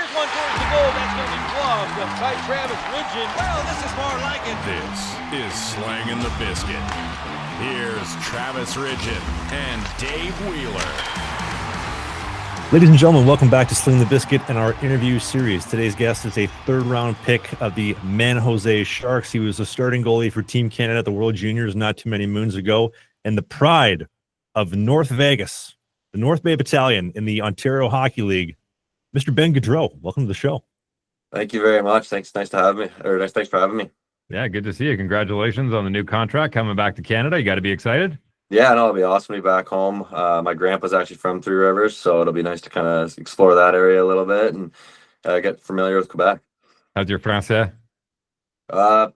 Here's one towards the goal. That's going to be gloved by Travis Ridgen. Well, this is more like it. This is Slangin' the Biscuit. Here's Travis Ridgen and Dave Wheeler. Ladies and gentlemen, welcome back to Sling the Biscuit and our interview series. Today's guest is a third-round pick of the San Jose Sharks. He was a starting goalie for Team Canada at the World Juniors not too many moons ago, and the pride of North Vegas, the North Bay Battalion in the Ontario Hockey League, Mr. Ben Gaudreau. Welcome to the show. Thank you very much. Thanks for having me. Yeah, good to see you. Congratulations on the new contract coming back to Canada. You got to be excited. Yeah, no, it'll be awesome to be back home. My grandpa's actually from Three Rivers, so it'll be nice to kind of explore that area a little bit and get familiar with Quebec. How's your français?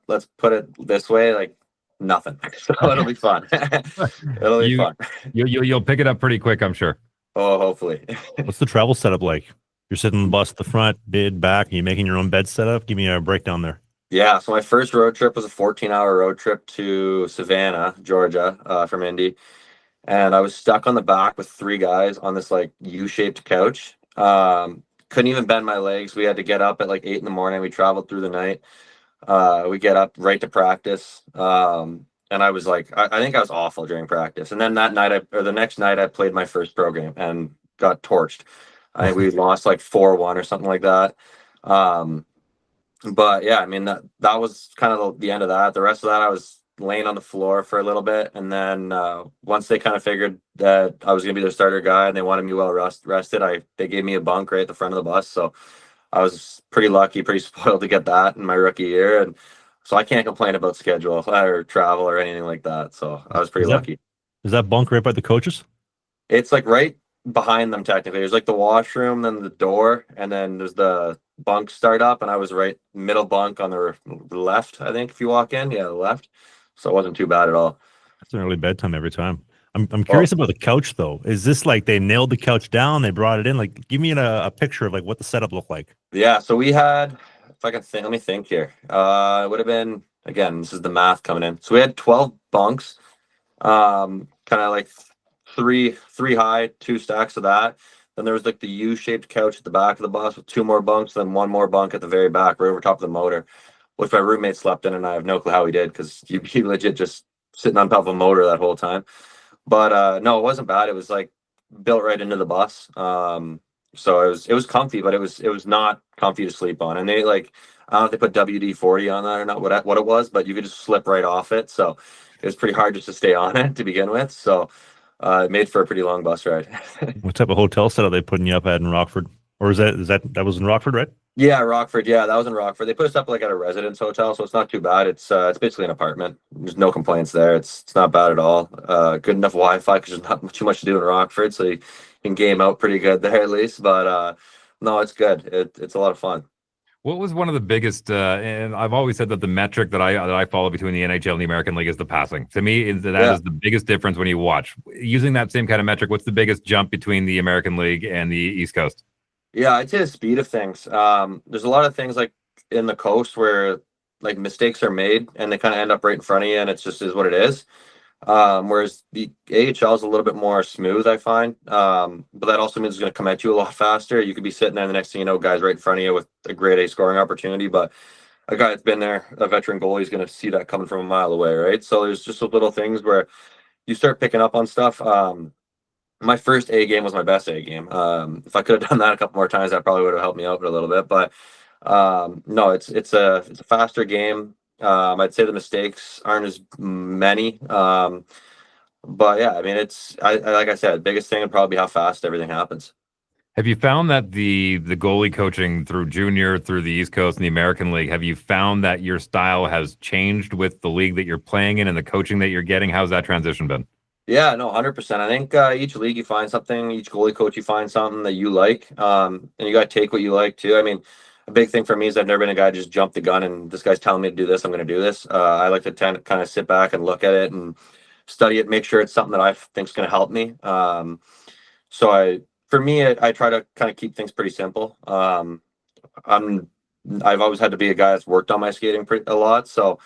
Let's put it this way, like nothing. So it'll be fun. It'll be fun. You'll pick it up pretty quick, I'm sure. Oh, hopefully. What's the travel setup like? You're sitting in the bus at the front, bid back, and you making your own bed setup? Give me a breakdown there. Yeah, so my first road trip was a 14-hour road trip to Savannah, Georgia, from Indy. And I was stuck on the back with three guys on this like U-shaped couch. Couldn't even bend my legs. We had to get up at like 8 in the morning. We traveled through the night. We get up right to practice. And I was like, I think I was awful during practice. And then the next night I played my first pro game and got torched. I think we lost like 4-1 or something like that. But yeah, I mean, that was kind of the end of that. The rest of that, I was laying on the floor for a little bit. And then once they kind of figured that I was going to be their starter guy and they wanted me well rested, they gave me a bunk right at the front of the bus. So I was pretty lucky, pretty spoiled to get that in my rookie year. And so I can't complain about schedule or travel or anything like that. So I was pretty lucky. Is that bunk right by the coaches? It's like right behind them, technically. There's like the washroom, then the door, and then there's the bunk start up, and I was right middle bunk on the left, I think, if you walk in. Yeah, the left. So it wasn't too bad at all. That's an early bedtime every time. I'm curious about the couch, though. Is this like they nailed the couch down, they brought it in? Like, give me a picture of like what the setup looked like. Yeah, so we had, if I can think, let me think here. It would have been, again, this is the math coming in. So we had 12 bunks, kind of like three high, 2 stacks of that. Then there was like the U-shaped couch at the back of the bus with 2 more bunks, then 1 more bunk at the very back, right over top of the motor, which my roommate slept in, and I have no clue how he did because he legit just sitting on top of a motor that whole time. But no, it wasn't bad. It was like built right into the bus. So it was comfy, but it was not comfy to sleep on. And they like, I don't know if they put WD-40 on that or not, what it was, but you could just slip right off it. So it was pretty hard just to stay on it to begin with. So it made for a pretty long bus ride. What type of hotel setup they putting you up at in Rockford? Or that was in Rockford, right? Yeah, Rockford. Yeah, that was in Rockford. They put us up like at a residence hotel, so it's not too bad. It's basically an apartment. There's no complaints there. It's not bad at all. Good enough Wi-Fi because there's not too much to do in Rockford, so you can game out pretty good there at least. But no, it's good. It's a lot of fun. What was one of the biggest, and I've always said that the metric that I follow between the NHL and the American League is the passing. To me, is the biggest difference when you watch. Using that same kind of metric, what's the biggest jump between the American League and the East Coast? Yeah, I'd say the speed of things. There's a lot of things like in the coast where like mistakes are made and they kind of end up right in front of you and it's just is what it is. Whereas the AHL is a little bit more smooth, I find. But that also means it's going to come at you a lot faster. You could be sitting there and the next thing you know, guys right in front of you with a grade A scoring opportunity. But a guy that's been there, a veteran goalie, is going to see that coming from a mile away, right? So there's just little things where you start picking up on stuff. My first A game was my best A game. If I could have done that a couple more times, that probably would have helped me out a little bit. But no, it's a faster game. I'd say the mistakes aren't as many. But yeah, I mean, like I said, the biggest thing would probably be how fast everything happens. Have you found that the goalie coaching through junior, through the East Coast and the American League, have you found that your style has changed with the league that you're playing in and the coaching that you're getting? How's that transition been? Yeah, no, 100%. I think each league you find something, each goalie coach you find something that you like, and you got to take what you like too. I mean, a big thing for me is I've never been a guy to just jump the gun and this guy's telling me to do this, I'm going to do this. I like to kind of sit back and look at it and study it, make sure it's something that I think is going to help me. So I try to kind of keep things pretty simple. I've always had to be a guy that's worked on my skating a lot, so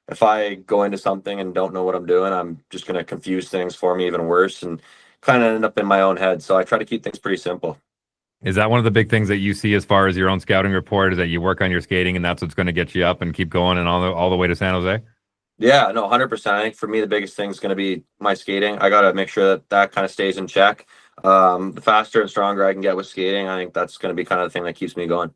if I go into something and don't know what I'm doing, I'm just going to confuse things for me even worse and kind of end up in my own head. So I try to keep things pretty simple. Is that one of the big things that you see as far as your own scouting report, is that you work on your skating and that's what's going to get you up and keep going and all the way to San Jose? Yeah, no, 100%. I think for me, the biggest thing is going to be my skating. I got to make sure that kind of stays in check. The faster and stronger I can get with skating, I think that's going to be kind of the thing that keeps me going.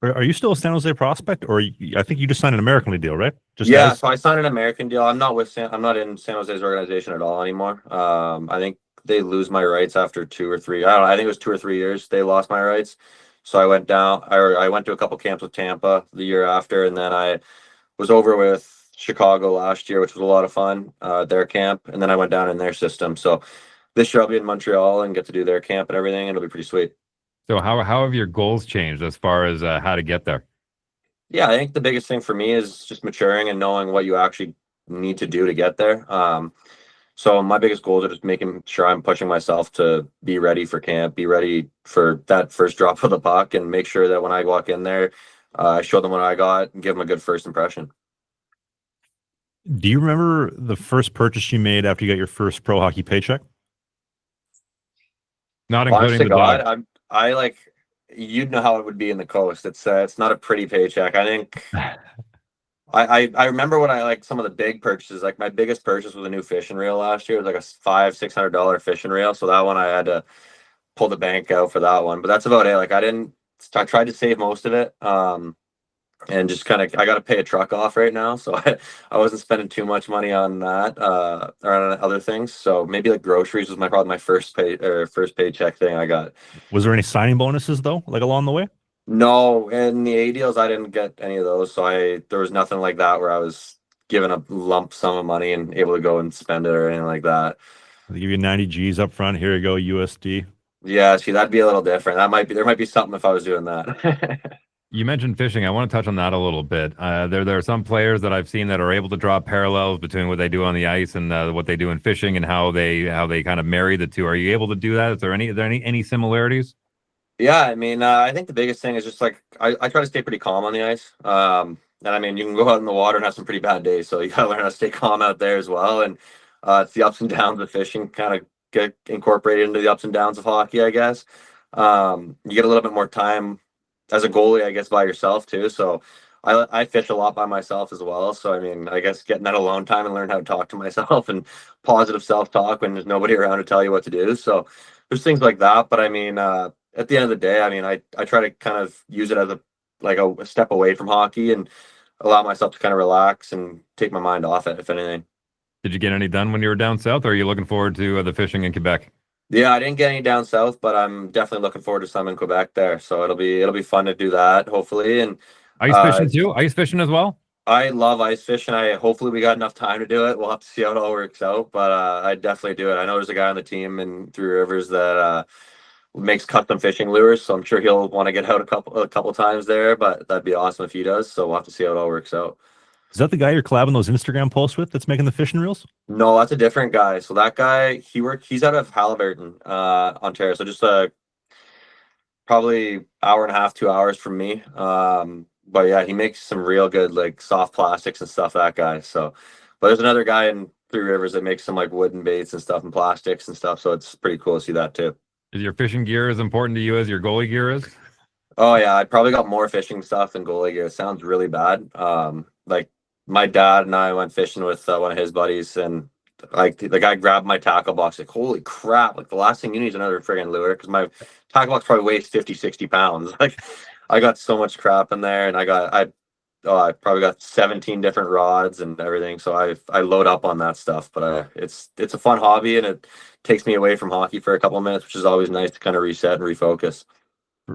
Are you still a San Jose prospect, or I think you just signed an American League deal, right? Yeah, so I signed an American deal. I'm not in San Jose's organization at all anymore. I think they lose my rights after 2 or 3. I don't know. I think it was 2 or 3 years they lost my rights. So I went down. I went to a couple camps with Tampa the year after, and then I was over with Chicago last year, which was a lot of fun. Their camp, and then I went down in their system. So this year I'll be in Montreal and get to do their camp and everything. It'll be pretty sweet. So how have your goals changed as far as how to get there? Yeah, I think the biggest thing for me is just maturing and knowing what you actually need to do to get there. So my biggest goals are just making sure I'm pushing myself to be ready for camp, be ready for that first drop of the puck, and make sure that when I walk in there, I show them what I got and give them a good first impression. Do you remember the first purchase you made after you got your first pro hockey paycheck? Not including the dog. I like, you'd know how it would be in the coast. It's not a pretty paycheck. I think I remember when I like some of the big purchases. Like my biggest purchase was a new fishing reel last year. It was like a $500-$600 fishing reel. So that one I had to pull the bank out for that one. But that's about it. Like I tried to save most of it. And just kind of, I got to pay a truck off right now, so I wasn't spending too much money on that or on other things. So maybe like groceries was probably my first paycheck thing I got. Was there any signing bonuses though, like along the way? No, in the A deals I didn't get any of those, so there was nothing like that where I was given a lump sum of money and able to go and spend it or anything like that. They give you 90 G's up front. Here you go, USD. Yeah, see, that'd be a little different. There might be something if I was doing that. You mentioned fishing. I want to touch on that a little bit. There are some players that I've seen that are able to draw parallels between what they do on the ice and what they do in fishing, and how they kind of marry the two. Are you able to do that? Is there any similarities? Yeah, I mean, I think the biggest thing is just like I try to stay pretty calm on the ice. And I mean, you can go out in the water and have some pretty bad days, so you gotta learn how to stay calm out there as well. And it's the ups and downs of fishing kind of get incorporated into the ups and downs of hockey, I guess. You get a little bit more time as a goalie, I guess, by yourself too. So I fish a lot by myself as well. So I mean, I guess getting that alone time and learn how to talk to myself and positive self-talk when there's nobody around to tell you what to do. So there's things like that. But I mean, at the end of the day, I mean, I try to kind of use it as a step away from hockey and allow myself to kind of relax and take my mind off it, if anything. Did you get any done when you were down south, or are you looking forward to the fishing in Quebec? Yeah, I didn't get any down south, but I'm definitely looking forward to some in Quebec there. So it'll be fun to do that, hopefully. And ice fishing too? Ice fishing as well? I love ice fishing. Hopefully we got enough time to do it. We'll have to see how it all works out, but I definitely do it. I know there's a guy on the team in Three Rivers that makes custom fishing lures, so I'm sure he'll want to get out a couple times there, but that'd be awesome if he does. So we'll have to see how it all works out. Is that the guy you're collabing those Instagram posts with that's making the fishing reels? No, that's a different guy. So that guy, he's out of Haliburton, Ontario. So just probably hour and a half, 2 hours from me. But yeah, he makes some real good like soft plastics and stuff, that guy. So, but there's another guy in Three Rivers that makes some like wooden baits and stuff and plastics and stuff. So it's pretty cool to see that too. Is your fishing gear as important to you as your goalie gear is? Oh yeah, I probably got more fishing stuff than goalie gear. It sounds really bad. Like my dad and I went fishing with one of his buddies, and like the guy grabbed my tackle box. Like, holy crap! Like the last thing you need is another friggin' lure, because my tackle box probably weighs 50-60 pounds. Like I got so much crap in there, and I probably got 17 different rods and everything. So I load up on that stuff. But it's a fun hobby, and it takes me away from hockey for a couple of minutes, which is always nice to kind of reset and refocus.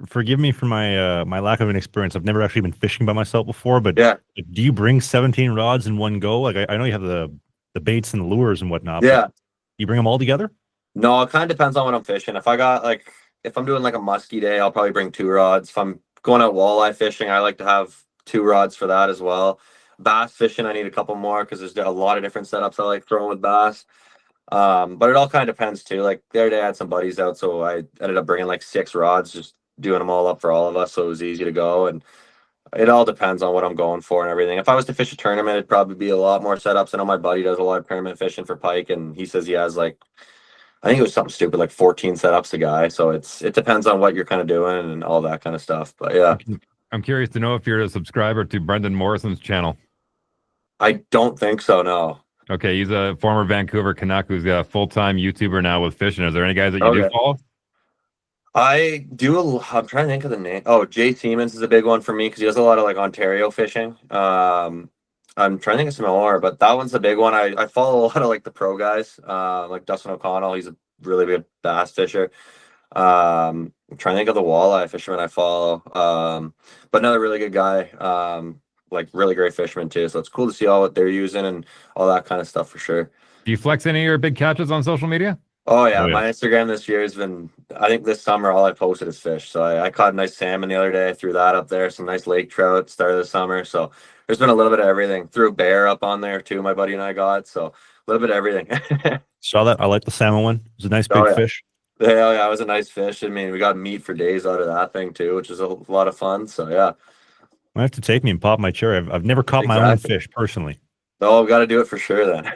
Forgive me for my my lack of an experience. I've never actually been fishing by myself before, but yeah. Do you bring 17 rods in one go? Like I know you have the baits and the lures and whatnot. Yeah. You bring them all together? No, it kind of depends on what I'm fishing. If I'm doing like a musky day, I'll probably bring 2 rods. If I'm going out walleye fishing, I like to have 2 rods for that as well. Bass fishing, I need a couple more because there's a lot of different setups I like throwing with bass. But it all kind of depends too. Like the other day I had some buddies out, so I ended up bringing like 6 rods, just doing them all up for all of us, so it was easy to go. And it all depends on what I'm going for and everything. If I was to fish a tournament, it'd probably be a lot more setups. I know my buddy does a lot of tournament fishing for pike, and he says he has like I think it was something stupid like 14 setups a guy. So it depends on what you're kind of doing and all that kind of stuff. But yeah, I'm curious to know if you're a subscriber to Brendan Morrison's channel. I don't think so. No. Okay, he's a former Vancouver Canuck who's a full-time YouTuber now with fishing. Is there any guys that you do follow? I do. I'm trying to think of the name. Oh, Jay Siemens is a big one for me because he does a lot of like Ontario fishing. I'm trying to think of some more, but that one's the big one. I follow a lot of like the pro guys, like Dustin O'Connell. He's a really good bass fisher. I'm trying to think of the walleye fisherman I follow. But another really good guy. Like really great fisherman too. So it's cool to see all what they're using and all that kind of stuff for sure. Do you flex any of your big catches on social media? Oh yeah, my Instagram this year has been, I think this summer all I posted is fish. So I caught a nice salmon the other day, threw that up there, some nice lake trout start of the summer. So there's been a little bit of everything. Threw a bear up on there too, my buddy and I got. So a little bit of everything. Saw that. I like the salmon one. It was a nice big fish. Yeah, it was a nice fish. I mean, we got meat for days out of that thing too, which is a lot of fun. So yeah. I have to take me and pop my cherry. I've never caught my own fish personally. Oh, we've got to do it for sure then.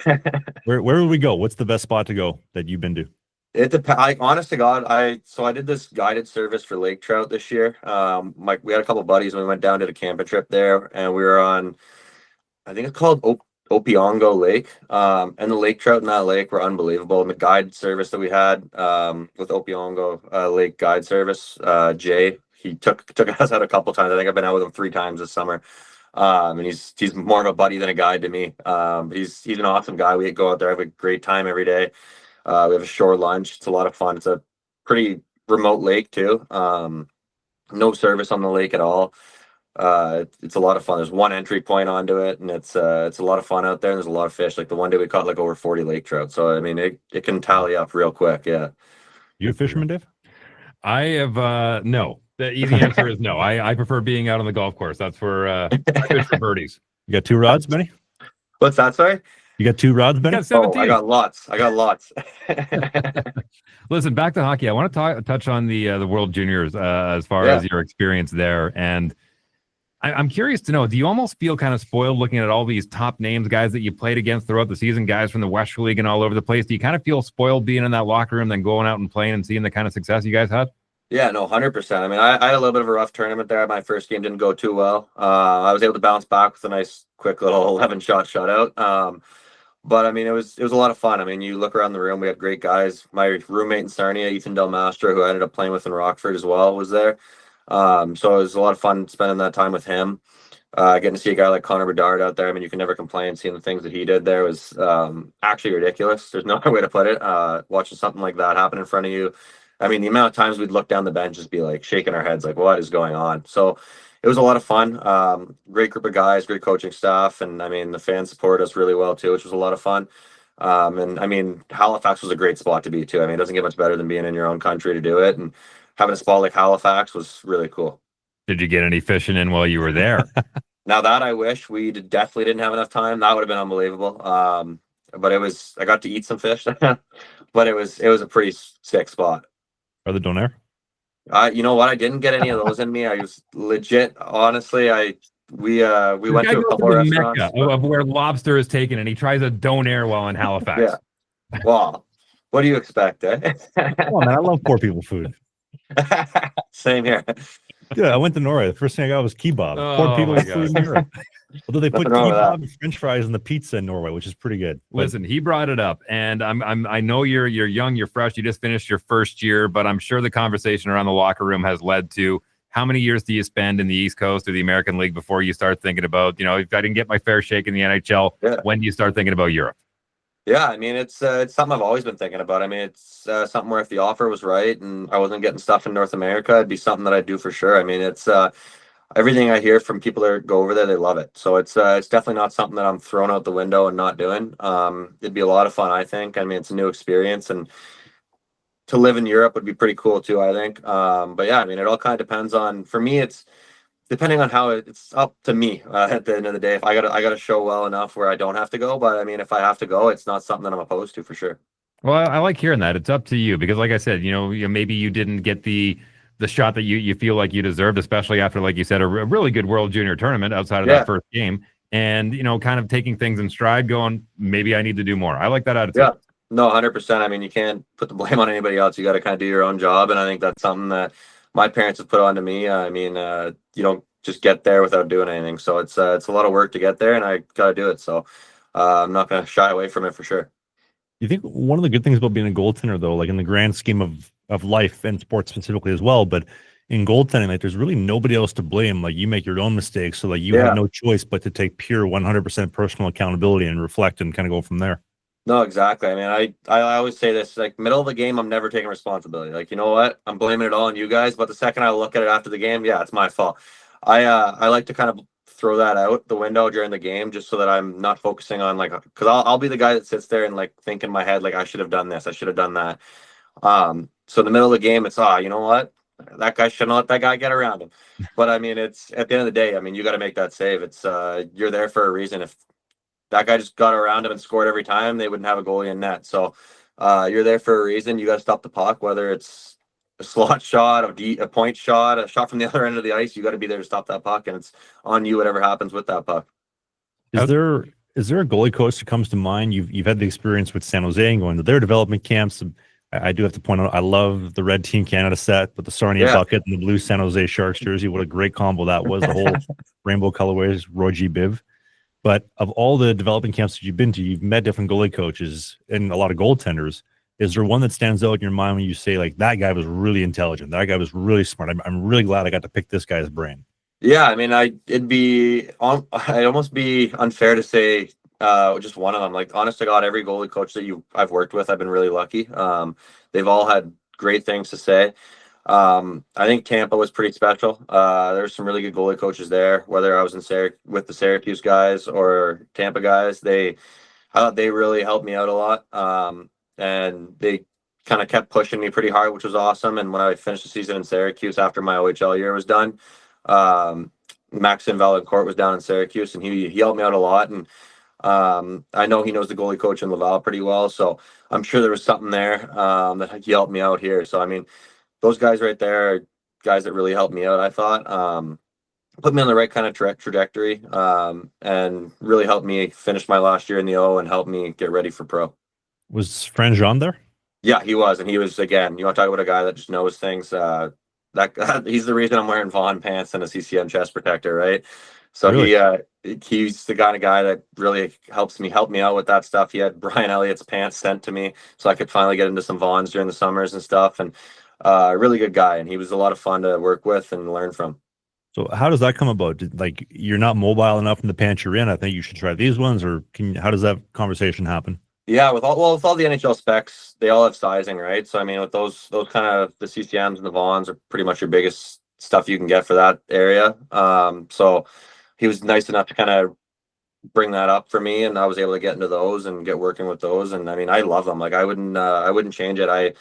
Where would we go? What's the best spot to go that you've been to? It depends. Honest to God, I did this guided service for lake trout this year. We had a couple of buddies and we went down, did a camping trip there, and we were on, I think it's called Opiongo Lake. And the lake trout in that lake were unbelievable. And the guide service that we had with Opiongo Lake Guide Service, Jay, he took us out a couple times. I think I've been out with him 3 times this summer. And he's more of a buddy than a guide to me. He's an awesome guy. We go out there, have a great time every day. We have a shore lunch. It's a lot of fun. It's a pretty remote lake too. No service on the lake at all. It's a lot of fun. There's one entry point onto it, and it's a lot of fun out there. And there's a lot of fish. Like the one day we caught like over 40 lake trout. So I mean, it can tally up real quick. Yeah. You a fisherman, Dave? I have no. The easy answer is no. I prefer being out on the golf course. That's for I fish for birdies. You got 2 rods, Benny? What's that? Sorry. You got 2 rods, Benny? I got lots. Listen, back to hockey. I want to touch on the World Juniors as far as your experience there. And I'm curious to know, do you almost feel kind of spoiled looking at all these top names, guys that you played against throughout the season, guys from the Western League and all over the place? Do you kind of feel spoiled being in that locker room, then going out and playing and seeing the kind of success you guys had? Yeah, no, 100%. I mean, I had a little bit of a rough tournament there. My first game didn't go too well. I was able to bounce back with a nice, quick little 11-shot shutout. But I mean, it was a lot of fun. I mean, you look around the room, we had great guys. My roommate in Sarnia, Ethan Del Mastro, who I ended up playing with in Rockford as well, was there. So it was a lot of fun spending that time with him. Getting to see a guy like Connor Bedard out there. I mean, you can never complain. Seeing the things that he did there was actually ridiculous. There's no other way to put it. Watching something like that happen in front of you. I mean, the amount of times we'd look down the bench, just be like shaking our heads, like, what is going on? So it was a lot of fun. Great group of guys, great coaching staff. And I mean, the fans supported us really well too, which was a lot of fun. And I mean, Halifax was a great spot to be too. I mean, it doesn't get much better than being in your own country to do it. And having a spot like Halifax was really cool. Did you get any fishing in while you were there? Now that I wish we definitely didn't have enough time. That would have been unbelievable. But I got to eat some fish, but it was a pretty sick spot. Are the donair? You know what? I didn't get any of those in me. I was legit, honestly. We went to a couple of restaurants of where lobster is taken, and he tries a donair while in Halifax. Yeah. Well, what do you expect, eh? Oh man, I love poor people food. Same here. Yeah, I went to Norway. The first thing I got was kebab. Poor people food in Europe. Although they put kebab and French fries in the pizza in Norway, which is pretty good. Listen, he brought it up, and I know you're young, you're fresh, you just finished your first year, but I'm sure the conversation around the locker room has led to how many years do you spend in the East Coast or the American League before you start thinking about, if I didn't get my fair shake in the NHL, when do you start thinking about Europe? Yeah, I mean, it's something I've always been thinking about. I mean, it's something where if the offer was right and I wasn't getting stuff in North America, it'd be something that I'd do for sure. I mean, it's everything I hear from people that go over there, they love it. So it's definitely not something that I'm throwing out the window and not doing. It'd be a lot of fun, I think. I mean, it's a new experience, and to live in Europe would be pretty cool too, I think. But yeah, I mean, it all kind of depends on, for me, it's depending on how it's up to me at the end of the day. If I gotta show well enough where I don't have to go, but I mean, if I have to go, it's not something that I'm opposed to for sure. Well, I like hearing that. It's up to you because, like I said, maybe you didn't get the shot that you feel like you deserved, especially after, like you said, a really good World Junior tournament outside of that first game, and kind of taking things in stride, going, maybe I need to do more. I like that attitude. Yeah. No, 100%. I mean, you can't put the blame on anybody else. You got to kind of do your own job, and I think that's something that my parents have put onto me. I mean, you don't just get there without doing anything. So it's a lot of work to get there, and I got to do it. So I'm not going to shy away from it for sure. You think one of the good things about being a goaltender, though, like in the grand scheme of life and sports specifically as well, but in goaltending, like there's really nobody else to blame. Like you make your own mistakes, so like you have no choice but to take pure 100% personal accountability and reflect and kind of go from there. No, exactly. I mean, I always say this, like middle of the game, I'm never taking responsibility. Like, you know what? I'm blaming it all on you guys. But the second I look at it after the game, yeah, it's my fault. I like to kind of throw that out the window during the game just so that I'm not focusing on like, because I'll be the guy that sits there and like think in my head, like I should have done this, I should have done that. So in the middle of the game, it's you know what? That guy shouldn't let that guy get around him. But I mean, it's at the end of the day, I mean, you got to make that save. It's you're there for a reason. If that guy just got around him and scored every time, they wouldn't have a goalie in net. So you're there for a reason. You got to stop the puck, whether it's a slot shot, a point shot, a shot from the other end of the ice. You got to be there to stop that puck, and it's on you whatever happens with that puck. Is there a goalie coach that comes to mind? You've had the experience with San Jose and going to their development camps. I do have to point out, I love the red Team Canada set with the Sarnia bucket and the blue San Jose Sharks jersey. What a great combo that was. The whole rainbow colorways, Roy G. Biv. But of all the development camps that you've been to, you've met different goalie coaches and a lot of goaltenders. Is there one that stands out in your mind when you say, like, that guy was really intelligent, that guy was really smart? I'm really glad I got to pick this guy's brain. Yeah, I mean, I'd almost be unfair to say just one of them. Like, honest to God, every goalie coach that I've worked with, I've been really lucky. They've all had great things to say. I think Tampa was pretty special. There's some really good goalie coaches there, whether I was with the Syracuse guys or Tampa guys. They really helped me out a lot. And they kind of kept pushing me pretty hard, which was awesome. And when I finished the season in Syracuse after my OHL year was done, Maxim Valancourt was down in Syracuse, and he helped me out a lot. And I know he knows the goalie coach in Laval pretty well, so I'm sure there was something there that he helped me out here. So I mean, those guys right there are guys that really helped me out, I thought. Put me on the right kind of trajectory, and really helped me finish my last year in the O and helped me get ready for pro. Was Franjean there? Yeah, he was. And he was, again, you want to talk about a guy that just knows things. That he's the reason I'm wearing Vaughn pants and a CCM chest protector, right? So really? He's the kind of guy that really helped me out with that stuff. He had Brian Elliott's pants sent to me so I could finally get into some Vaughns during the summers and stuff. And really good guy, and he was a lot of fun to work with and learn from. So how does that come about? Like, you're not mobile enough in the pants you're in, I think you should try these ones, or how does that conversation happen? Yeah, with all the NHL specs, they all have sizing, right? So I mean, with those kind of the CCMs and the Vaughns are pretty much your biggest stuff you can get for that area. So he was nice enough to kind of bring that up for me, and I was able to get into those and get working with those. And I mean, I love them. Like, I wouldn't change it. I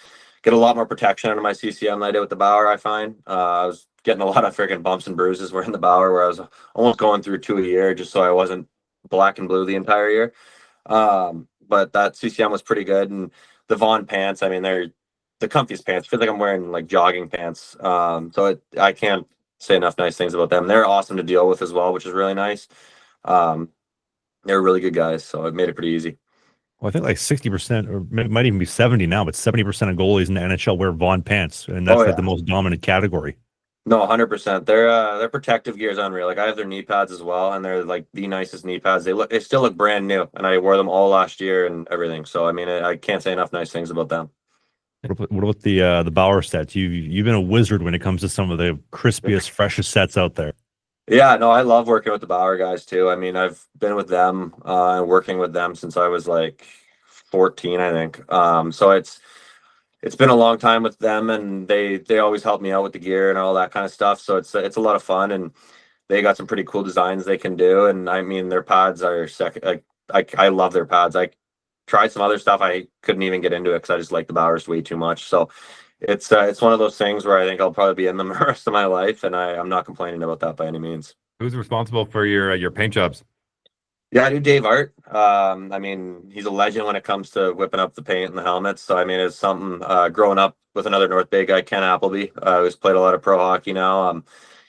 get a lot more protection under my CCM than I did with the Bauer, I find. I was getting a lot of freaking bumps and bruises wearing the Bauer, where I was almost going through 2 a year just so I wasn't black and blue the entire year. But that CCM was pretty good. And the Vaughn pants, I mean, they're the comfiest pants. I feel like I'm wearing like jogging pants. I can't say enough nice things about them. They're awesome to deal with as well, which is really nice. They're really good guys, so it made it pretty easy. Well, I think like 60%, or it might even be 70 now, but 70% of goalies in the NHL wear Vaughn pants, and that's like the most dominant category. No, 100%. Their protective gear is unreal. Like, I have their knee pads as well, and they're like the nicest knee pads. They still look brand new, and I wore them all last year and everything. So I mean, I can't say enough nice things about them. What about the Bauer sets? You've been a wizard when it comes to some of the crispiest, freshest sets out there. Yeah, no, I love working with the Bauer guys too. I mean, I've been with them and working with them since I was like 14, I think. So it's been a long time with them, and they always help me out with the gear and all that kind of stuff. So it's a lot of fun, and they got some pretty cool designs they can do. And I mean, their pads are second. I love their pads. I tried some other stuff. I couldn't even get into it because I just like the Bauers way too much. So it's one of those things where I think I'll probably be in them the rest of my life, and I'm not complaining about that by any means. Who's responsible for your paint jobs? Yeah, I do Dave Art. I mean, he's a legend when it comes to whipping up the paint and the helmets. So I mean, it's something. Growing up with another North Bay guy, Ken Appleby, who's played a lot of pro hockey now.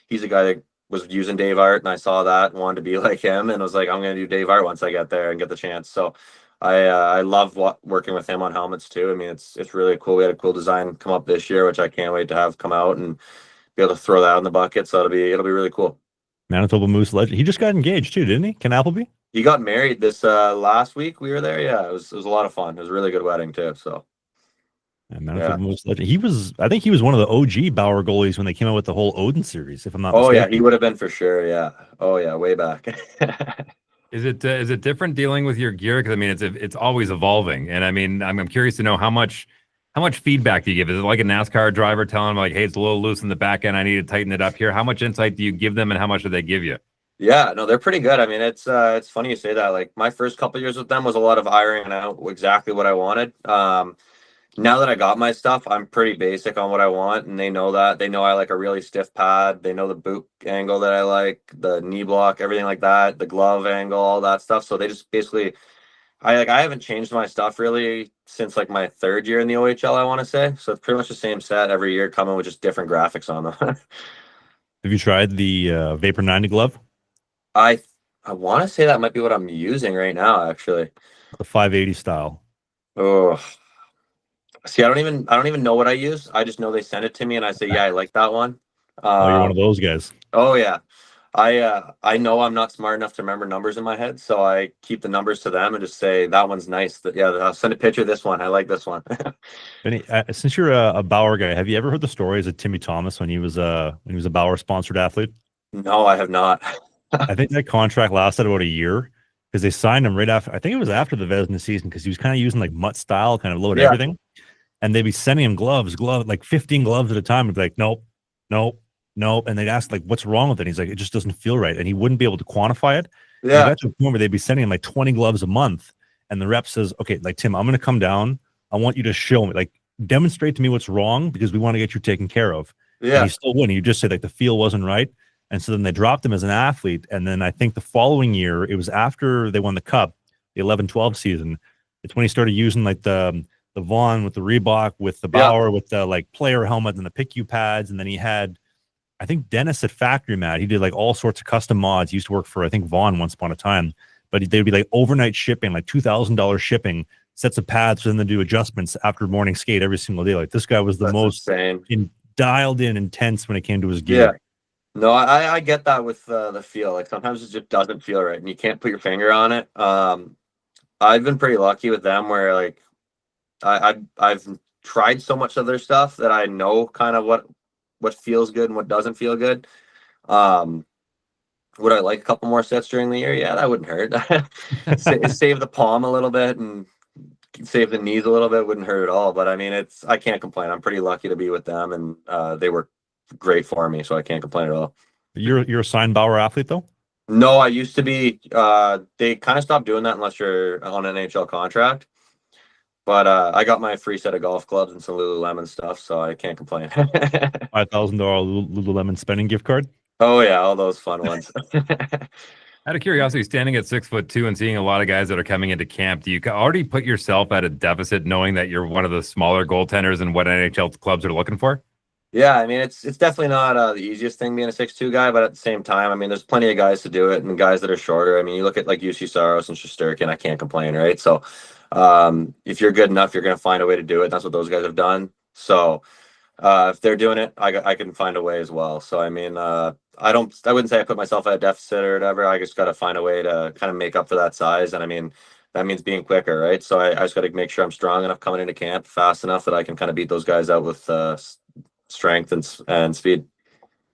He's a guy that was using Dave Art, and I saw that and wanted to be like him, and was like, I'm going to do Dave Art once I get there and get the chance. So I love working with him on helmets too. I mean, it's really cool. We had a cool design come up this year, which I can't wait to have come out and be able to throw that in the bucket. So it'll be really cool. Manitoba Moose legend. He just got engaged too, didn't he? Ken Appleby? He got married this last week. We were there. Yeah, it was a lot of fun. It was a really good wedding too. So Manitoba Moose legend. I think he was one of the OG Bauer goalies when they came out with the whole Odin series, if I'm not mistaken. Yeah, he would have been for sure. Yeah. Oh yeah, way back. Is it different dealing with your gear? Because I mean, it's always evolving, and I mean, I'm curious to know how much feedback do you give? Is it like a NASCAR driver telling them like, hey, it's a little loose in the back end, I need to tighten it up here? How much insight do you give them, and how much do they give you? Yeah, no, they're pretty good. I mean, it's funny you say that. Like my first couple years with them was a lot of ironing out exactly what I wanted. Now that I got my stuff, I'm pretty basic on what I want, and they know that. They know I like a really stiff pad. They know the boot angle that I like, the knee block, everything like that, the glove angle, all that stuff. So they just basically, I haven't changed my stuff really since like my third year in the OHL, I want to say. So it's pretty much the same set every year, coming with just different graphics on them. Have you tried the Vapor 90 glove? I want to say that might be what I'm using right now, actually. The 580 style. Oh. See, I don't even know what I use. I just know they send it to me and I say, yeah, I like that one. Oh, you're one of those guys. Oh yeah. I know I'm not smart enough to remember numbers in my head, so I keep the numbers to them and just say that one's nice. Yeah, I'll send a picture of this one. I like this one. Benny, since you're a Bauer guy, have you ever heard the stories of Timmy Thomas when he was a Bauer sponsored athlete? No, I have not. I think that contract lasted about a year because they signed him right after. I think it was after the Vesna season because he was kind of using like mutt style, kind of load everything. And they'd be sending him gloves, like 15 gloves at a time. And be like, nope. And they'd ask, like, what's wrong with it? And he's like, it just doesn't feel right. And he wouldn't be able to quantify it. Yeah. And got to a point where they'd be sending him like 20 gloves a month. And the rep says, okay, like, Tim, I'm going to come down. I want you to show me, like, demonstrate to me what's wrong because we want to get you taken care of. Yeah. And he still wouldn't. You just say, like, the feel wasn't right. And so then they dropped him as an athlete. And then I think the following year, it was after they won the cup, the 11-12 season. It's when he started using, like, the Vaughn with the Reebok, with the Bauer, with the like player helmet and the PICU pads. And then he had, I think, Dennis at Factory Mat. He did like all sorts of custom mods. He used to work for, I think, Vaughn once upon a time. But they'd be like overnight shipping, like $2,000 shipping, sets of pads, and then do adjustments after morning skate every single day. Like this guy was the most dialed in intense when it came to his gear. Yeah. No, I get that with the feel. Like sometimes it just doesn't feel right and you can't put your finger on it. I've been pretty lucky with them where like I've tried so much of their stuff that I know kind of what feels good and what doesn't feel good. Would I like a couple more sets during the year? Yeah, that wouldn't hurt. Save the palm a little bit and save the knees a little bit wouldn't hurt at all. But I mean, I can't complain. I'm pretty lucky to be with them, and they were great for me, so I can't complain at all. You're a signed Bauer athlete though? No, I used to be. They kind of stopped doing that unless you're on an NHL contract. But I got my free set of golf clubs and some Lululemon stuff, so I can't complain. $5,000 Lululemon spending gift card? Oh, yeah, all those fun ones. Out of curiosity, standing at 6'2" and seeing a lot of guys that are coming into camp, do you already put yourself at a deficit knowing that you're one of the smaller goaltenders and what NHL clubs are looking for? Yeah, I mean, it's definitely not the easiest thing being a 6'2" guy, but at the same time, I mean, there's plenty of guys to do it and guys that are shorter. I mean, you look at like UC Saros and Shesterkin, I can't complain, right? So if you're good enough, you're going to find a way to do it. That's what those guys have done. So if they're doing it, I can find a way as well. So, I mean, I wouldn't say I put myself at a deficit or whatever. I just got to find a way to kind of make up for that size. And I mean, that means being quicker, right? So I just got to make sure I'm strong enough coming into camp, fast enough that I can kind of beat those guys out with strength and speed.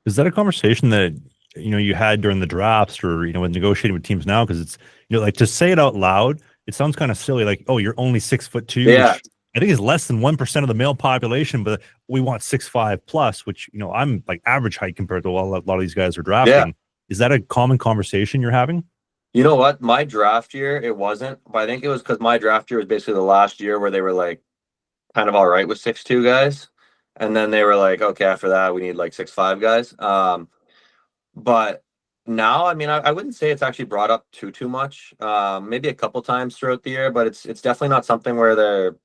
Is that a conversation that you had during the drafts or when negotiating with teams now? Because it's like to say it out loud, it sounds kind of silly. Like, oh, you're only 6'2". Yeah. Which I think is less than 1% of the male population, but we want 6'5" plus, which I'm like average height compared to what a lot of these guys are drafting. Yeah. Is that a common conversation you're having? You know what? My draft year, it wasn't, but I think it was because my draft year was basically the last year where they were like kind of all right with 6'2" guys. And then they were like, okay, after that, we need like 6'5" guys. But now, I mean, I wouldn't say it's actually brought up too much. Maybe a couple times throughout the year, but it's definitely not something where they're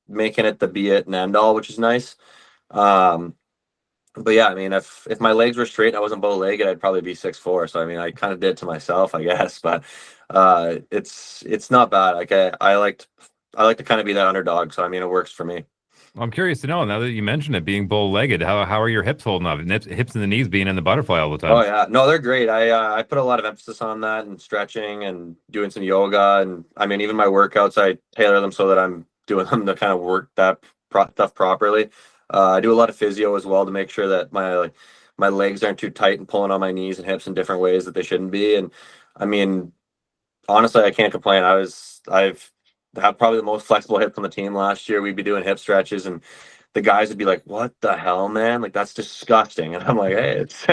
making it the be it and end all, which is nice. But yeah, I mean, if my legs were straight and I wasn't bow-legged, I'd probably be 6'4". So I mean, I kind of did it to myself, I guess. But it's not bad. Like I like to kind of be that underdog. So I mean, it works for me. I'm curious to know, now that you mentioned it, being bow-legged, how are your hips holding up? Hips and the knees being in the butterfly all the time. Oh yeah, no, they're great. I put a lot of emphasis on that and stretching and doing some yoga, and I mean, even my workouts, I tailor them so that I'm doing them to kind of work that stuff properly. I do a lot of physio as well to make sure that my legs aren't too tight and pulling on my knees and hips in different ways that they shouldn't be. And I mean, honestly, I can't complain. I've had probably the most flexible hips on the team last year. We'd be doing hip stretches and the guys would be like, "What the hell, man? Like that's disgusting." And I'm like, "Hey, it's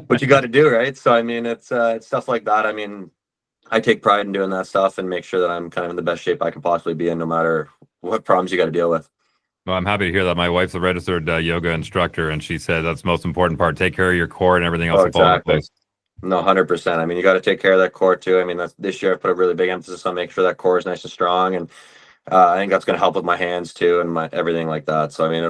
what you got to do, right?" So I mean, it's stuff like that. I mean, I take pride in doing that stuff and make sure that I'm kind of in the best shape I can possibly be in, no matter what problems you got to deal with. Well, I'm happy to hear that. My wife's a registered yoga instructor, and she said that's the most important part. Take care of your core, and everything else will fall into place. No, 100%. I mean, you got to take care of that core too. I mean, this year I've put a really big emphasis on making sure that core is nice and strong, and I think that's going to help with my hands too and my everything like that. So I mean,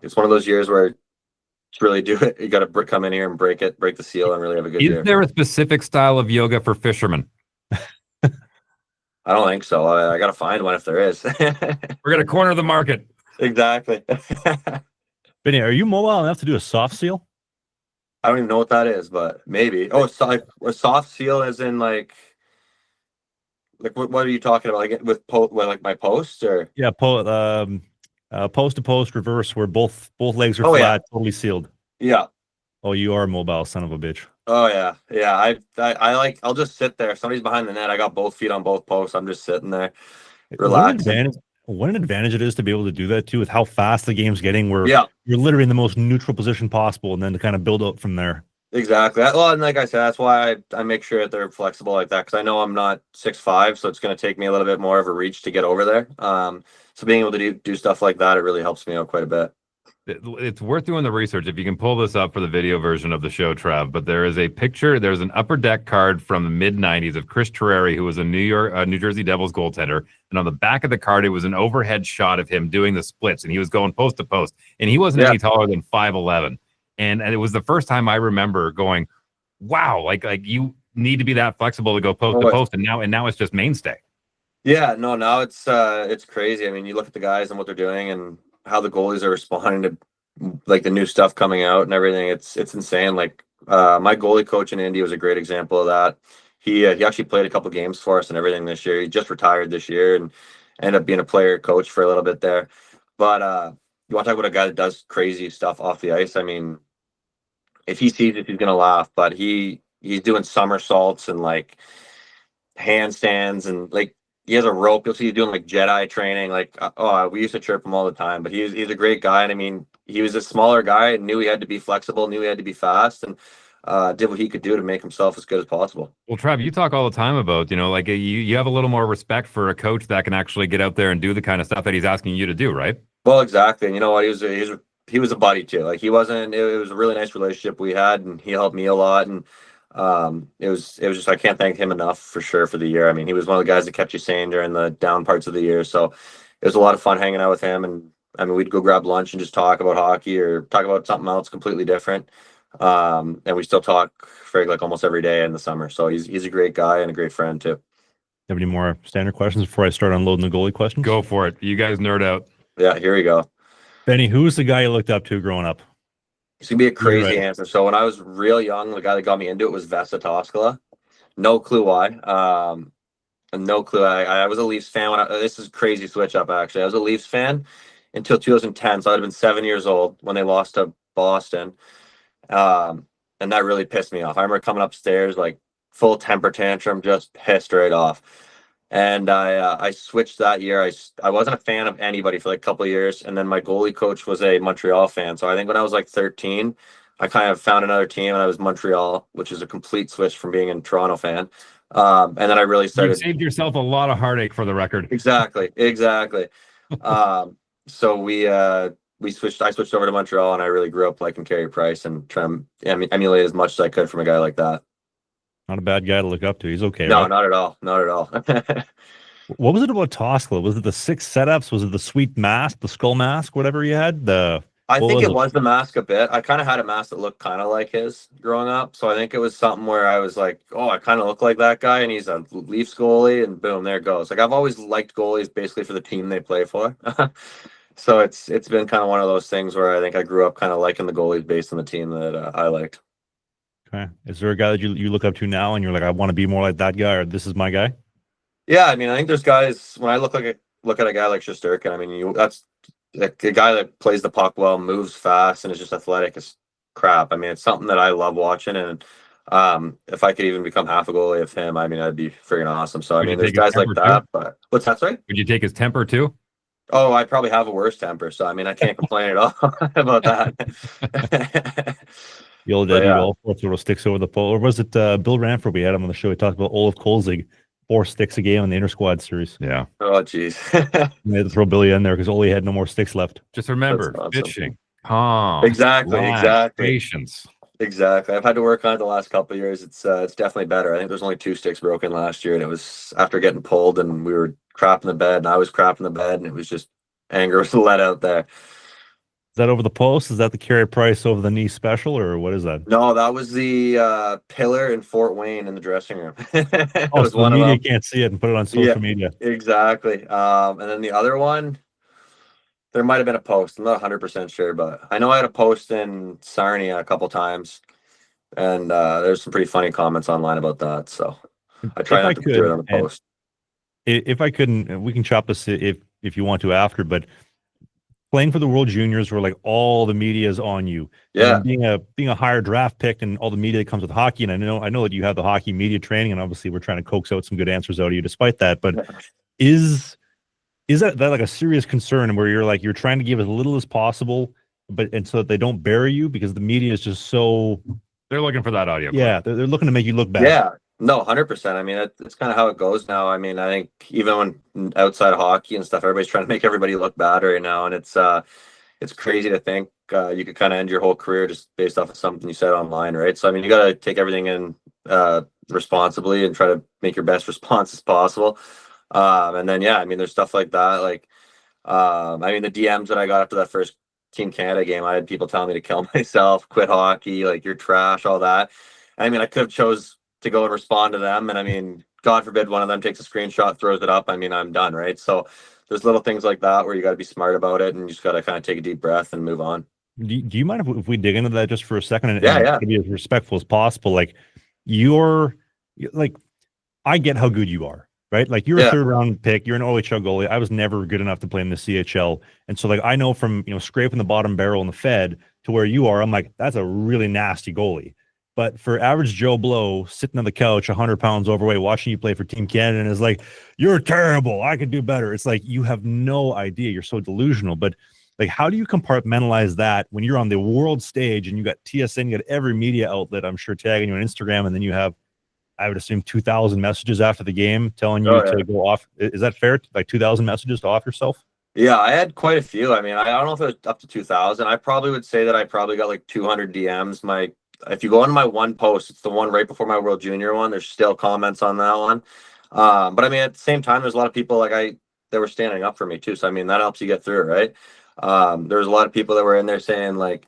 it's one of those years where it's really do it. You got to come in here and break the seal, and really have a good year. Is there a specific style of yoga for fishermen? I don't think so. I got to find one if there is. We're gonna corner the market. Exactly. Benny, are you mobile enough to do a soft seal? I don't even know what that is, but maybe. Oh, it's like a soft seal, as in like what are you talking about? Like with like my posts or? Yeah, post to post reverse, where both legs are flat, totally sealed. Yeah. Oh, you are mobile, son of a bitch. Oh yeah, yeah. I like. I'll just sit there. If somebody's behind the net, I got both feet on both posts. I'm just sitting there, relaxing. What an advantage it is to be able to do that too, with how fast the game's getting. Where you're literally in the most neutral position possible, and then to kind of build up from there. Exactly. Well, and like I said, that's why I make sure that they're flexible like that, because I know I'm not 6'5", so it's going to take me a little bit more of a reach to get over there. So being able to do stuff like that, it really helps me out quite a bit. It's worth doing the research. If you can pull this up for the video version of the show, Trav, but there is a picture. There's an upper deck card from the mid-90s of Chris Terreri, who was a New Jersey Devils goaltender. And on the back of the card, it was an overhead shot of him doing the splits, and he was going post to post. And he wasn't any taller than 5'11". And it was the first time I remember going, wow, like you need to be that flexible to go post to post. And now it's just mainstay. Yeah, no, now it's crazy. I mean, you look at the guys and what they're doing and how the goalies are responding to like the new stuff coming out and everything. It's insane. Like my goalie coach in Indy was a great example of that. He actually played a couple games for us and everything this year. He just retired this year and ended up being a player coach for a little bit there. But you want to talk about a guy that does crazy stuff off the ice? I mean, if he sees it, he's gonna laugh. But he's doing somersaults and like handstands and like he has a rope. You'll see he's doing like Jedi training. Like we used to chirp him all the time. But he's a great guy. And I mean, he was a smaller guy and knew he had to be flexible, knew he had to be fast, and did what he could do to make himself as good as possible. Well, Trav, you talk all the time about, like you have a little more respect for a coach that can actually get out there and do the kind of stuff that he's asking you to do, right? Well, exactly. And you know what? He was a buddy too. Like it was a really nice relationship we had, and he helped me a lot. And it was just, I can't thank him enough for sure for the year. I mean, he was one of the guys that kept you sane during the down parts of the year. So it was a lot of fun hanging out with him. And I mean, we'd go grab lunch and just talk about hockey or talk about something else completely different. And we still talk for like almost every day in the summer. So he's a great guy and a great friend too. Have any more standard questions before I start unloading the goalie questions? Go for it. You guys nerd out. Yeah, here we go. Benny, who was the guy you looked up to growing up? It's gonna be a crazy answer. So when I was real young, the guy that got me into it was Vesa Toskala. No clue why. No clue. I was a Leafs fan this is crazy switch up actually. I was a Leafs fan until 2010. So I'd have been 7 years old when they lost to Boston. And that really pissed me off. I remember coming upstairs like full temper tantrum, just pissed right off. And I switched that year. I wasn't a fan of anybody for like a couple of years. And then my goalie coach was a Montreal fan. So I think when I was like 13, I kind of found another team and I was Montreal, which is a complete switch from being a Toronto fan. And then I really started. You saved yourself a lot of heartache for the record. Exactly. So I switched over to Montreal and I really grew up liking Carey Price and trying to emulate as much as I could from a guy like that. Not a bad guy to look up to. He's okay. No, right? Not at all. Not at all. What was it about Toskala? Was it the 6 setups? Was it the sweet mask, the skull mask, whatever he had? I What think was it it? was the mask a bit. I kind of had a mask that looked kind of like his growing up. So I think it was something where I was like, oh, I kind of look like that guy. And he's a Leafs goalie. And boom, there it goes. Like I've always liked goalies basically for the team they play for. So it's been kind of one of those things where I think I grew up kind of liking the goalies based on the team that I liked. Okay. Is there a guy that you look up to now and you're like, I want to be more like that guy, or this is my guy? Yeah, I mean, I think there's guys when I look at a guy like Shesterkin. I mean, that's like a guy that plays the puck well, moves fast, and is just athletic as crap. I mean, it's something that I love watching, and if I could even become half a goalie of him, I mean, that'd be freaking awesome. So I Would you mean, there's take his guys like temper too? that. But what's that? Sorry? Would you take his temper too? Oh, I probably have a worse temper, so I mean, I can't complain at all about that. The old But Eddie yeah. Walpole sort of sticks over the pole. Or was it Bill Ranford? We had him on the show. He talked about Olaf Kolzig, 4 sticks a game in the inter-squad series. Yeah. Oh, geez. They had to throw Billy in there because Ole had no more sticks left. Just remember, That's awesome. pitching, calm, Exactly, exactly. patience. Exactly. I've had to work on it the last couple of years. It's definitely better. I think there's only 2 sticks broken last year, and it was after getting pulled, and we were crapping the bed, and I was crapping the bed, and it was just anger was let out there. Is that over the post? Is that the Carey Price over the knee special, or what is that? No, that was the pillar in Fort Wayne in the dressing room. It Oh, was so the one of media them. can't see it and put it on social media. Exactly. And then the other one, there might have been a post. I'm not 100% sure, but I know I had a post in Sarnia a couple times, and there's some pretty funny comments online about that. So I try If not I to do it on could, the and post. if I couldn't, we can chop this if you want to after, but playing for the World Juniors where like all the media is on you. Yeah. And being a higher draft pick and all the media that comes with hockey. And I know that you have the hockey media training, and obviously we're trying to coax out some good answers out of you despite that. But is that like a serious concern where you're like you're trying to give as little as possible, and so that they don't bury you because the media is just so They're looking for that audio. yeah, they're looking to make you look bad. Yeah. No, 100%. I mean, it's kind of how it goes now. I mean, I think even when outside of hockey and stuff, everybody's trying to make everybody look bad right now. And it's crazy to think you could kind of end your whole career just based off of something you said online, right? So, I mean, you got to take everything in responsibly and try to make your best response as possible. And then, yeah, I mean, there's stuff like that. Like, I mean, the DMs that I got after that first Team Canada game, I had people telling me to kill myself, quit hockey, like you're trash, all that. I mean, I could have chose to go and respond to them. And I mean, God forbid one of them takes a screenshot, throws it up. I mean, I'm done, right? So there's little things like that where you got to be smart about it, and you just got to kind of take a deep breath and move on. Do you mind if we dig into that just for a second and Yeah. be as respectful as possible? Like you're like, I get how good you are, right? Like you're a 3rd round pick, you're an OHL goalie. I was never good enough to play in the CHL. And so like, I know from, scraping the bottom barrel in the Fed to where you are, I'm like, that's a really nasty goalie. But for average Joe Blow sitting on the couch, 100 pounds overweight, watching you play for Team Canada and is like, you're terrible, I could do better. It's like, you have no idea. You're so delusional. But like, how do you compartmentalize that when you're on the world stage and you got TSN, you got every media outlet, I'm sure, tagging you on Instagram, and then you have, I would assume, 2,000 messages after the game telling you to go off. Is that fair? Like 2,000 messages to off yourself? Yeah, I had quite a few. I mean, I don't know if it was up to 2,000. I probably would say that I probably got like 200 DMs. If you go on my one post, it's the one right before my World Junior one. There's still comments on that one. But I mean, at the same time, there's a lot of people that were standing up for me too. So I mean, that helps you get through it, right? There was a lot of people that were in there saying like,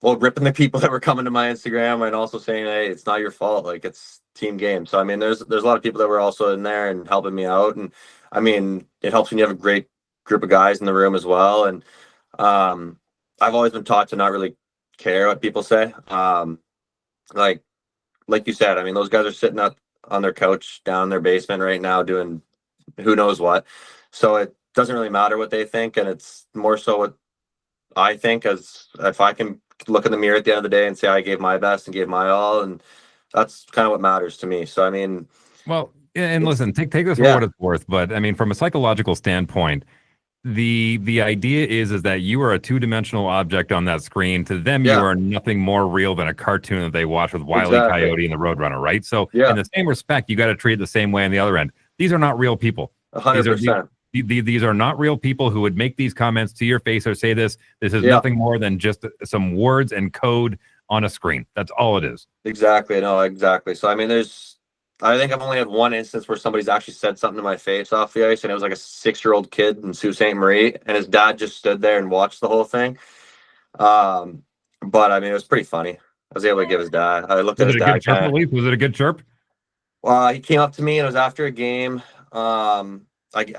well, ripping the people that were coming to my Instagram and also saying, hey, it's not your fault. Like it's team game. So I mean, there's a lot of people that were also in there and helping me out. And I mean, it helps when you have a great group of guys in the room as well. And I've always been taught to not really care what people say. Like you said, I mean, those guys are sitting up on their couch down in their basement right now doing who knows what. So it doesn't really matter what they think, and it's more so what I think, as if I can look in the mirror at the end of the day and say I gave my best and gave my all, and that's kind of what matters to me. So I mean, well, and listen, take this for what it's worth, but I mean, from a psychological standpoint, the idea is that you are a 2-dimensional object on that screen. To them, you are nothing more real than a cartoon that they watch with Wile E. Coyote and the Roadrunner, right? So in the same respect, you got to treat it the same way on the other end. These are not real people. 100%. These are not real people who would make these comments to your face or say this. This is nothing more than just some words and code on a screen. That's all it is. Exactly. No, exactly. So I mean, I think I've only had one instance where somebody's actually said something to my face off the ice, and it was like a 6-year-old kid in Sault Ste. Marie, and his dad just stood there and watched the whole thing. But I mean, it was pretty funny. I was able to give his dad. I looked at Was his it a good dad. chirp at least? Was it a good chirp? He came up to me and it was after a game. I like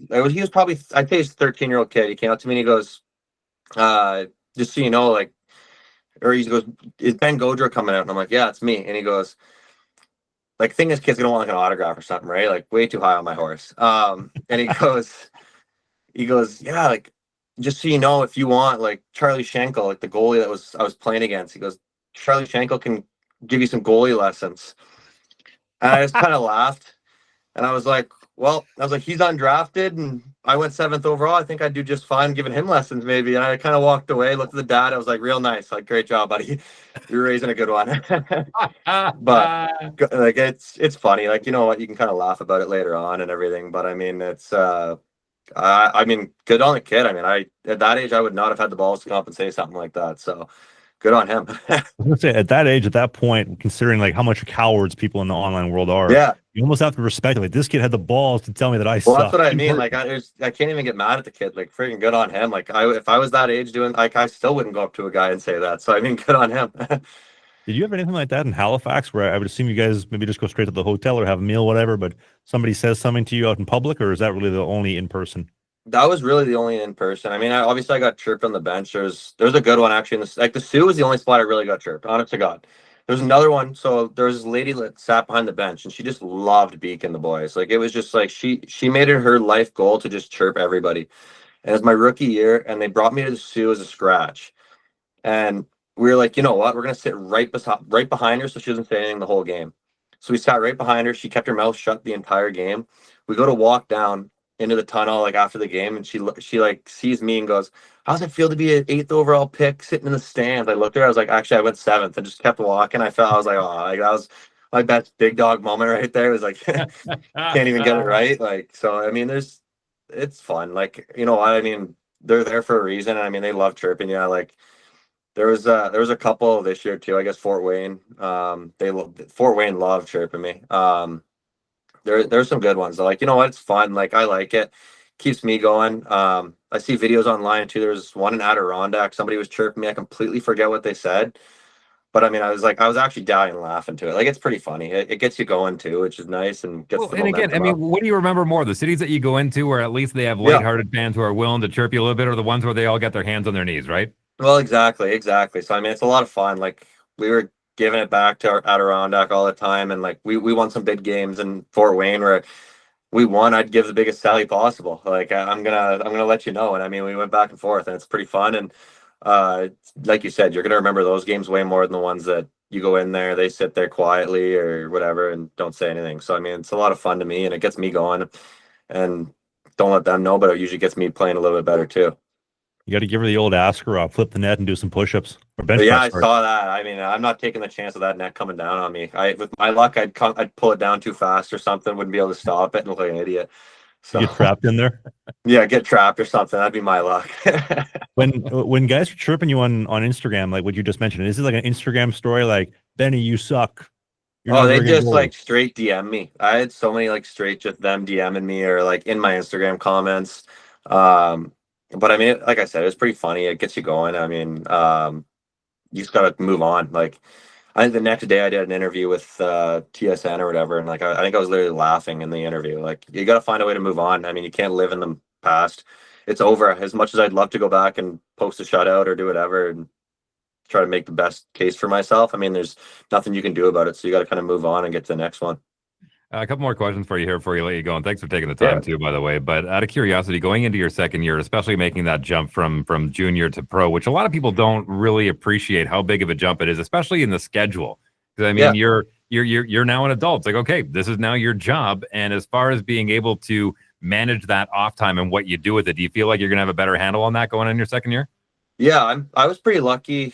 he was probably, I'd say he's a 13-year-old kid. He came up to me and he goes, just so you know, like, or he goes, is Ben Gaudreau coming out? And I'm like, yeah, it's me. And he goes, like, thing this kid's gonna want like an autograph or something, right? Like, way too high on my horse. And he goes, yeah, like, just so you know, if you want, like, Charlie Schenkel, like the goalie that I was playing against, he goes, Charlie Schenkel can give you some goalie lessons. And I just kind of laughed. And I was like, he's undrafted and I went 7th overall. I think I'd do just fine giving him lessons maybe. And I kind of walked away, looked at the dad. I was like, real nice. Like, great job, buddy. You're raising a good one. But like, it's funny. Like, you know what? You can kind of laugh about it later on and everything. But I mean, it's, I mean, good on the kid. I mean, at that age, I would not have had the balls to come up and say something like that. So good on him. I was gonna say, at that age, at that point, considering like how much cowards people in the online world are, Yeah. you almost have to respect it. Like, this kid had the balls to tell me that I Well, suck. that's what I mean. Like, I can't even get mad at the kid. Like, freaking good on him. Like, if I was that age doing, like, I still wouldn't go up to a guy and say that. So I mean, good on him. Did you have anything like that in Halifax, where I would assume you guys maybe just go straight to the hotel or have a meal, whatever, but somebody says something to you out in public, or is that really the only in person? That was really the only in person. I mean, obviously I got chirped on the bench. There's a good one actually. Like the Sioux was the only spot I really got chirped. Honest to God. There's another one. So there was this lady that sat behind the bench, and she just loved beaking the boys. Like, it was just like she made it her life goal to just chirp everybody. And it was my rookie year, and they brought me to the Sioux as a scratch. And we were like, you know what? We're gonna sit right behind her so she doesn't say anything the whole game. So we sat right behind her. She kept her mouth shut the entire game. We go to walk down into the tunnel like after the game, and she like sees me and goes, how's it feel to be an 8th overall pick sitting in the stands? I looked at her, I was like, actually I went 7th, and just kept walking. I was like, oh, like, that was my best big dog moment right there. It was like, can't even get it right. Like, so I mean, it's fun. Like, you know what I mean, they're there for a reason. I mean, they love chirping. Yeah, like there was a couple this year too, I guess. Fort Wayne, Fort Wayne loved chirping me. There's some good ones. They're like, you know what, it's fun. Like, I like it. Keeps me going. I see videos online too. There was one in Adirondack. Somebody was chirping me. I completely forget what they said. But I mean, I was actually dying laughing to it. Like, it's pretty funny. It gets you going too, which is nice, and gets the and again, I momentum mean, up. what do you remember more? The cities that you go into where at least they have lighthearted fans who are willing to chirp you a little bit, or the ones where they all get their hands on their knees, right? Well, exactly. So I mean, it's a lot of fun. Like, we were giving it back to our Adirondack all the time, and like we won some big games in Fort Wayne where we won. I'd give the biggest sally possible. Like, I'm gonna let you know. And I mean, we went back and forth, and it's pretty fun. And like you said, you're gonna remember those games way more than the ones that you go in there, they sit there quietly or whatever and don't say anything. So I mean, it's a lot of fun to me, and it gets me going. And don't let them know, but it usually gets me playing a little bit better too. You got to give her the old ask her, flip the net and do some push-ups or bench Yeah, press. I saw that. I mean, I'm not taking the chance of that net coming down on me. With my luck, I'd pull it down too fast or something, wouldn't be able to stop it and look like an idiot. So You get trapped in there. yeah, get trapped or something. That'd be my luck. When guys are chirping you on Instagram, like what you just mentioned, is it like an Instagram story like, Benny, you suck? They just like straight DM me. I had so many like straight just them DMing me or like in my Instagram comments. But I mean, like I said, it's pretty funny. It gets you going. I mean, you just gotta move on. Like, I think the next day I did an interview with TSN or whatever, and like I think I was literally laughing in the interview. Like, you gotta find a way to move on. I mean, you can't live in the past. It's over. As much as I'd love to go back and post a shutout or do whatever and try to make the best case for myself, I mean, there's nothing you can do about it. So you got to kind of move on and get to the next one. A couple more questions for you here before you let you go, and thanks for taking the time too, by the way. But out of curiosity, going into your second year, especially making that jump from junior to pro, which a lot of people don't really appreciate how big of a jump it is, especially in the schedule. Because I mean, you're now an adult. It's like, okay, this is now your job, and as far as being able to manage that off time and what you do with it, do you feel like you're gonna have a better handle on that going in your second year? Yeah, I was pretty lucky.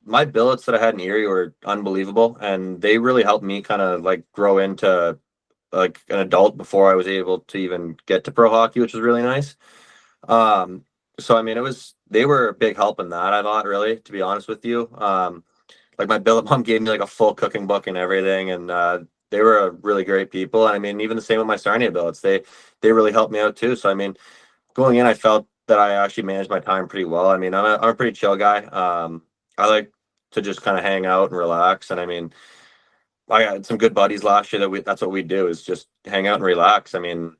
My billets that I had in Erie were unbelievable, and they really helped me kind of like grow into like an adult before I was able to even get to pro hockey, which was really nice. So I mean, they were a big help in that, I thought, really, to be honest with you. Like, my billet mom gave me like a full cooking book and everything, and they were really great people. And I mean, even the same with my Sarnia billets, they really helped me out too. So I mean, going in, I felt that I actually manage my time pretty well. I mean, I'm a pretty chill guy. I like to just kind of hang out and relax. And I mean, I had some good buddies last year that's what we do, is just hang out and relax. I mean,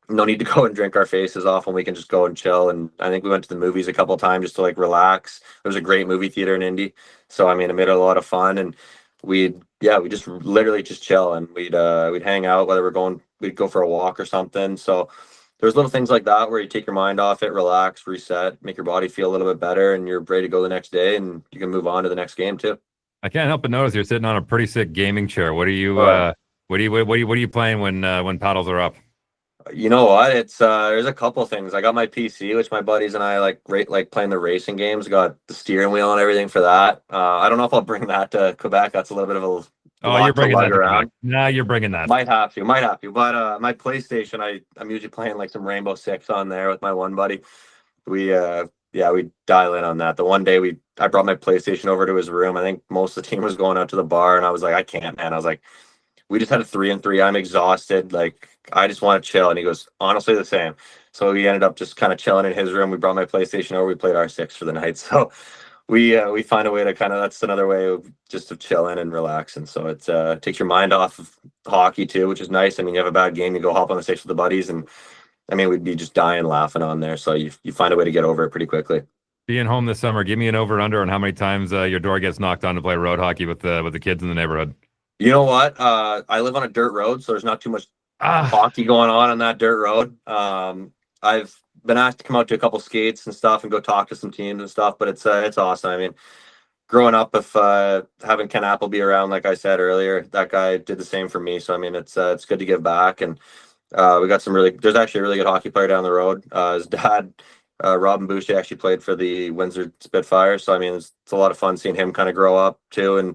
no need to go and drink our faces off when we can just go and chill. And I think we went to the movies a couple of times just to like relax. There was a great movie theater in Indy. So, I mean, it made it a lot of fun. And we just literally just chill, and we'd hang out, whether we'd go for a walk or something. So there's little things like that where you take your mind off it, relax, reset, make your body feel a little bit better, and you're ready to go the next day, and you can move on to the next game too. I can't help but notice you're sitting on a pretty sick gaming chair. What are you what are you playing when paddles are up? You know what? It's there's a couple things. I got my PC, which my buddies and I like playing the racing games. Got the steering wheel and everything for that. I don't know if I'll bring that to Quebec. That's a little bit of a you're bringing that around. Nah, you're bringing that. Might have to. But my PlayStation, I'm usually playing like some Rainbow Six on there with my one buddy. We dial in on that. The one day I brought my PlayStation over to his room. I think most of the team was going out to the bar, and I was like, I can't, man. I was like, we just had a 3-3. I'm exhausted. Like, I just want to chill. And he goes, honestly, the same. So we ended up just kind of chilling in his room. We brought my PlayStation over. We played R6 for the night. So we find a way to that's another way of just of chilling and relaxing. So it takes your mind off of hockey too, which is nice. I mean, you have a bad game, you go hop on the stage with the buddies, and I mean, we'd be just dying laughing on there. So you find a way to get over it pretty quickly. Being home this summer, give me an over-under on how many times your door gets knocked on to play road hockey with the kids in the neighborhood. You know what? I live on a dirt road, so there's not too much hockey going on that dirt road. I've been asked to come out to a couple skates and stuff and go talk to some teams and stuff, but it's awesome. I mean, growing up with having Ken Appleby around, like I said earlier, that guy did the same for me. So I mean, it's good to give back, and we got there's actually a really good hockey player down the road. His dad, Robin Boucher, actually played for the Windsor Spitfires. So I mean, it's a lot of fun seeing him kind of grow up too, and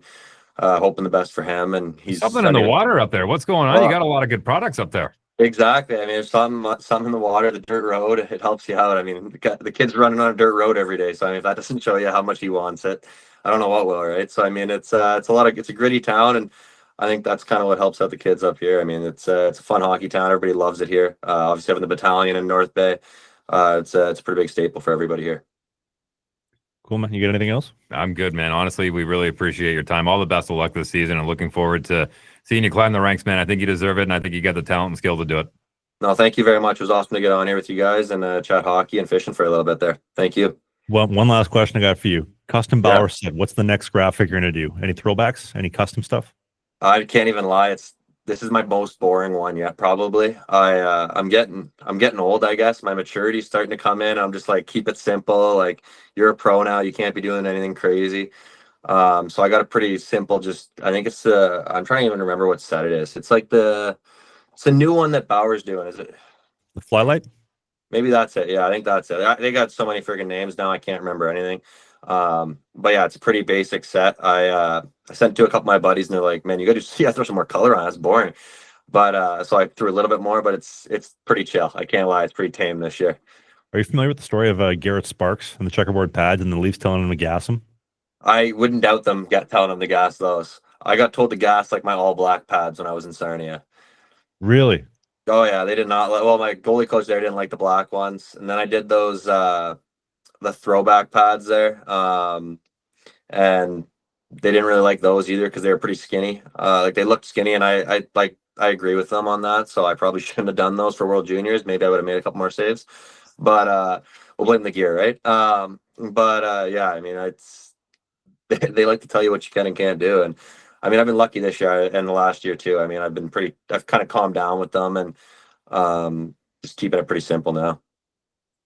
hoping the best for him. And he's something in the water up there. What's going on? You got a lot of good products up there. Exactly. I mean, there's something in the water, the dirt road. It helps you out. I mean, the kid's running on a dirt road every day. So I mean, if that doesn't show you how much he wants it, I don't know what will, right? So I mean, it's a gritty town, and I think that's kind of what helps out the kids up here. I mean, it's a fun hockey town. Everybody loves it here. Obviously, having the battalion in North Bay, it's a pretty big staple for everybody here. Cool, man. You got anything else? I'm good, man. Honestly, we really appreciate your time. All the best of luck this season, and looking forward to seeing you climb the ranks, man. I think you deserve it, and I think you got the talent and skill to do it. No, thank you very much. It was awesome to get on here with you guys and chat hockey and fishing for a little bit there. Thank you. Well, one last question I got for you. Custom Bauer said, what's the next graphic you're going to do? Any throwbacks? Any custom stuff? I can't even lie. This is my most boring one yet, probably. I'm getting old, I guess. My maturity's starting to come in. I'm just like, keep it simple. Like, you're a pro now. You can't be doing anything crazy. So I got a pretty simple, I think it's I'm trying to even remember what set it is. It's like it's a new one that Bauer's doing. Is it the Flylight? Maybe that's it. Yeah, I think that's it. They got so many freaking names now, I can't remember anything. But yeah, it's a pretty basic set. I sent it to a couple of my buddies, and they're like, man, you got to throw some more color on it. It's boring. But so I threw a little bit more, but it's pretty chill. I can't lie. It's pretty tame this year. Are you familiar with the story of Garret Sparks and the checkerboard pads and the Leafs telling him to gas them? I wouldn't doubt them telling them to gas those. I got told to gas like my all black pads when I was in Sarnia. Really? Oh yeah, they did not. Well, my goalie coach there didn't like the black ones, and then I did those the throwback pads there, and they didn't really like those either because they were pretty skinny. Like, they looked skinny, and I agree with them on that. So I probably shouldn't have done those for World Juniors. Maybe I would have made a couple more saves, but we'll blame the gear, right? Yeah, I mean, they like to tell you what you can and can't do, and I mean, I've been lucky this year and the last year too. I mean, I've kind of calmed down with them, and just keeping it pretty simple now.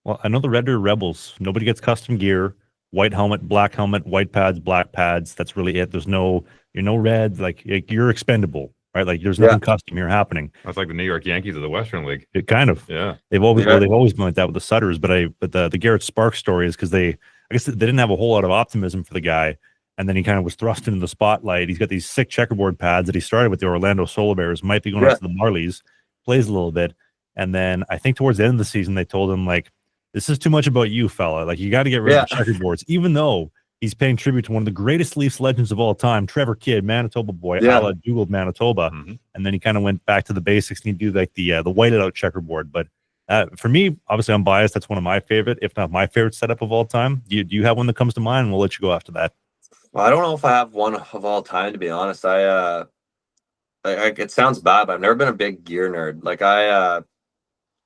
Well, I know the Red Deer Rebels, nobody gets custom gear, white helmet, white pads, black pads. That's really it. You're no red, like you're expendable, right? Like, there's nothing custom here happening. That's like the New York Yankees of the Western League. It kind of, yeah. They've always been like that with the Sutters, but the Garret Sparks story is because I guess they didn't have a whole lot of optimism for the guy. And then he kind of was thrust into the spotlight. He's got these sick checkerboard pads that he started with the Orlando Solar Bears, might be going out to the Marlies, plays a little bit. And then I think towards the end of the season, they told him, like, this is too much about you, fella. Like, you got to get rid of the checkerboards, even though he's paying tribute to one of the greatest Leafs legends of all time, Trevor Kidd, Manitoba boy, a la Dougal Manitoba. Mm-hmm. And then he kind of went back to the basics, and he'd do like the whited out checkerboard. But For me, obviously, I'm biased. That's one of my favorite, if not my favorite setup of all time. Do you have one that comes to mind? We'll let you go after that. Well, I don't know if I have one of all time, to be honest. It sounds bad, but I've never been a big gear nerd. Like I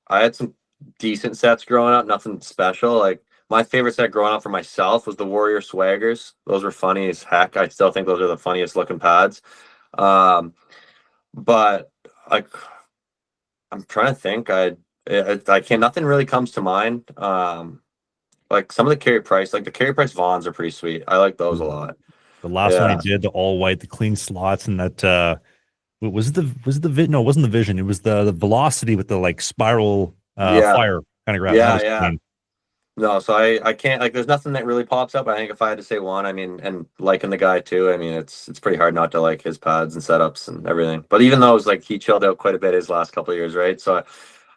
had some decent sets growing up, nothing special. Like my favorite set growing up for myself was the Warrior Swaggers. Those were funny as heck. I still think those are the funniest looking pads. But like I'm trying to think. I can't. Nothing really comes to mind. Like some of the Carey Price, like the Carey Price Vons are pretty sweet. I like those a lot. The last one he did, the all white, the clean slots, and that was it the no, it wasn't the Vision. It was the Velocity with the like spiral fire kind of graph. Yeah. No, so I can't, like, there's nothing that really pops up. I think if I had to say one, I mean, and liking the guy too, I mean, it's pretty hard not to like his pads and setups and everything. But even though it was like he chilled out quite a bit his last couple of years, right? So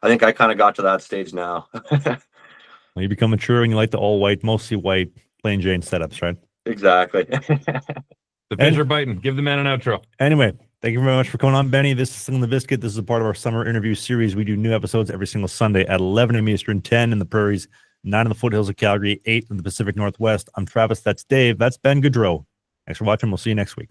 I think I kind of got to that stage now. Well, you become mature and you like the all white, mostly white, plain Jane setups, right? Exactly. The fish are biting. Give the man an outro. Anyway, thank you very much for coming on, Benny. This is Sling the Biscuit. This is a part of our summer interview series. We do new episodes every single Sunday at 11 a.m. Eastern, 10 in the prairies, 9 in the foothills of Calgary, 8 in the Pacific Northwest. I'm Travis. That's Dave. That's Ben Gaudreau. Thanks for watching. We'll see you next week.